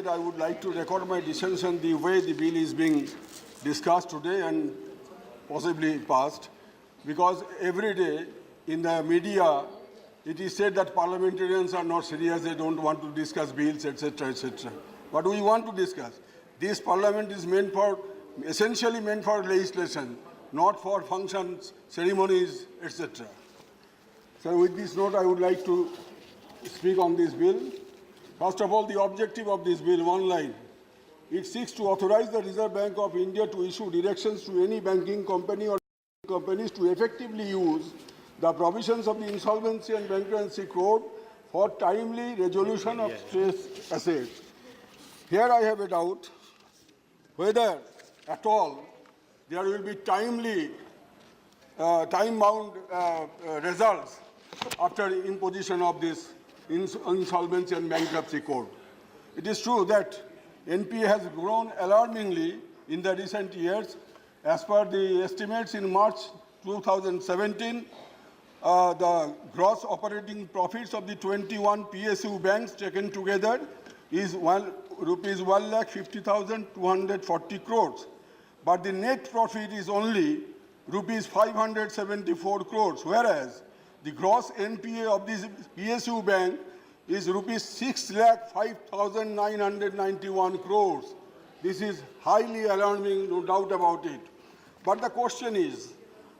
I would like to record my dissension the way the bill is being discussed today and possibly passed, because every day in the media it is said that parliamentarians are not serious, they don't want to discuss bills, etc., etc. But we want to discuss. This parliament is essentially meant for legislation, not for functions, ceremonies, etc. So with this note, I would like to speak on this bill. First of all, the objective of this bill, one line. It seeks to authorize the Reserve Bank of India to issue directions to any banking company or companies to effectively use the provisions of the Insolvency and Bankruptcy Code for timely resolution of stressed assets. Here I have a doubt whether at all there will be timely, time-bound results after imposition of this Insolvency and Bankruptcy Code. It is true that NPA has grown alarmingly in the recent years. As per the estimates in March 2017, the gross operating profits of the 21 PSU banks taken together is rupees 1,50,240 crores. But the net profit is only rupees 574 crores, whereas the gross NPA of this PSU bank is rupees 6,05,991 crores. This is highly alarming, no doubt about it. But the question is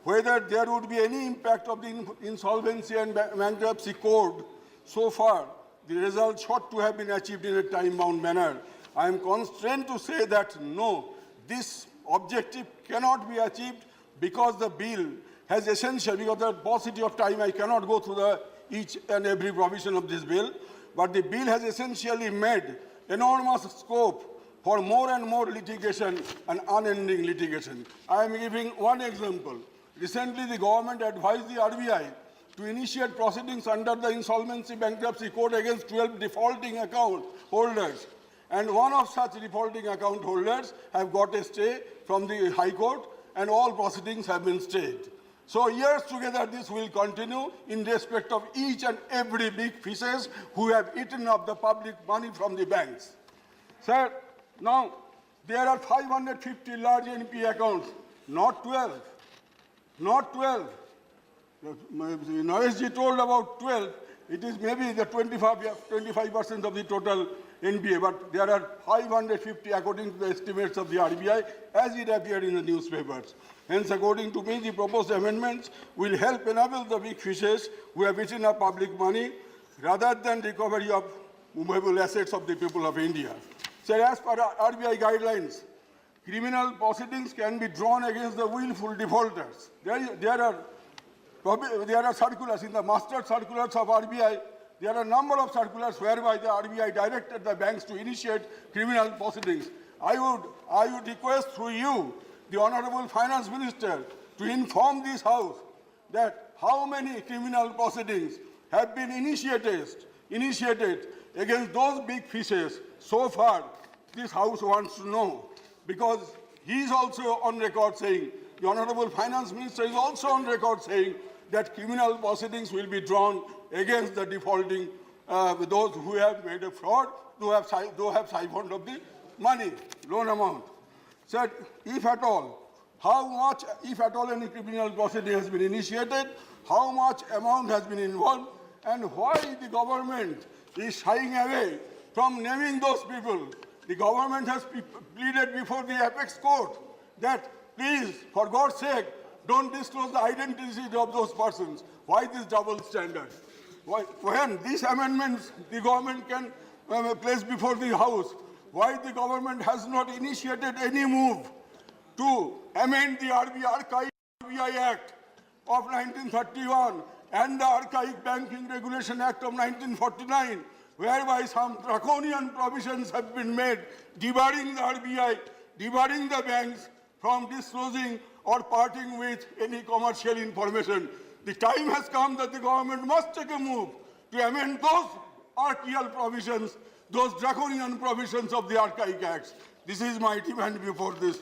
whether there would be any impact of the Insolvency and Bankruptcy Code. So far, the results ought to have been achieved in a time-bound manner. I am constrained to say that no, this objective cannot be achieved because the bill has essentially, because of the paucity of time, I cannot go through each and every provision of this bill, but the bill has essentially made enormous scope for more and more litigation and unending litigation. I am giving one example. Recently, the government advised the RBI to initiate proceedings under the Insolvency Bankruptcy Code against 12 defaulting account holders. And one of such defaulting account holders have got a stay from the High Court, and all proceedings have been stayed. So years together, this will continue in respect of each and every big fishes who have eaten up the public money from the banks. Sir, now there are 550 large NPA accounts, not 12. Not 12. Naresh ji told about 12. It is maybe the 25% of the total NPA, but there are 550 according to the estimates of the RBI as it appeared in the newspapers. Hence, according to me, the proposed amendments will help enable the big fishes who have eaten up public money rather than recovery of movable assets of the people of India. So as per RBI guidelines, criminal proceedings can be drawn against the willful defaulters. There are circulars in the master circulars of RBI. There are a number of circulars whereby the RBI directed the banks to initiate criminal proceedings. I would request through you, the Honorable Finance Minister, to inform this House that how many criminal proceedings have been initiated against those big fishes. So far, this House wants to know, because he is also on record saying, the Honorable Finance Minister is also on record saying that criminal proceedings will be drawn against the defaulting, those who have made a fraud, who have siphoned of the money, loan amount. Said, if at all, how much, if at all any criminal proceeding has been initiated, how much amount has been involved, and why the government is shying away from naming those people. The government has pleaded before the Apex Court that please, for God's sake, don't disclose the identity of those persons. Why this double standard? When these amendments the government can place before the House, why the government has not initiated any move to amend the Archaic RBI Act of 1931 and the Archaic Banking Regulation Act of 1949, whereby some draconian provisions have been made debarring the RBI, debarring the banks from disclosing or parting with any commercial information. The time has come that the government must take a move to amend those archaic provisions, those draconian provisions of the Archaic Acts. This is my demand before this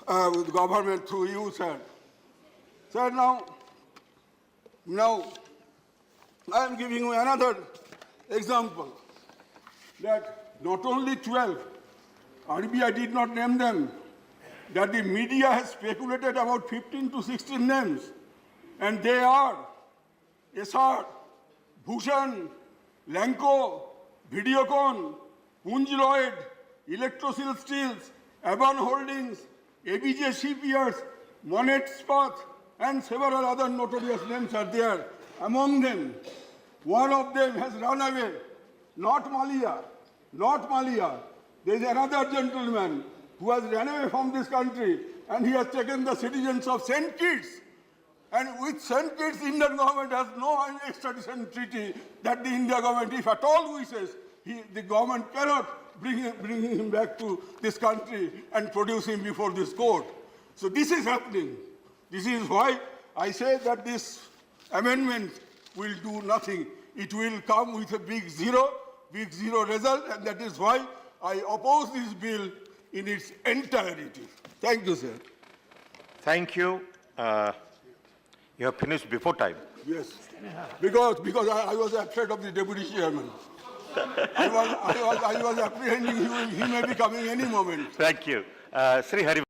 government through you, sir. Sir, now I am giving you another example that not only 12, RBI did not name them, that the media has speculated about 15 to 16 names, and they are SR, Bhushan, Lanco, Videocon, Punj Lloyd, Electrosil Steels, Avan Holdings, ABJ Shipyards, Monet Spath, and several other notorious names are there. Among them, one of them has run away, not Malia. There is another gentleman who has run away from this country, and he has taken the citizens of St. Kitts. And with St. Kitts, Indian government has no extradition treaty that the India government, if at all wishes, the government cannot bring him back to this country and produce him before this court. So this is happening. This is why I say that this amendment will do nothing. It will come with a big zero result, and that is why I oppose this bill in its entirety. Thank you, sir. Thank you. You have finished before time. Yes, because I was afraid of the deputy chairman. I was apprehending he may be coming any moment. Thank you. Sri Hari.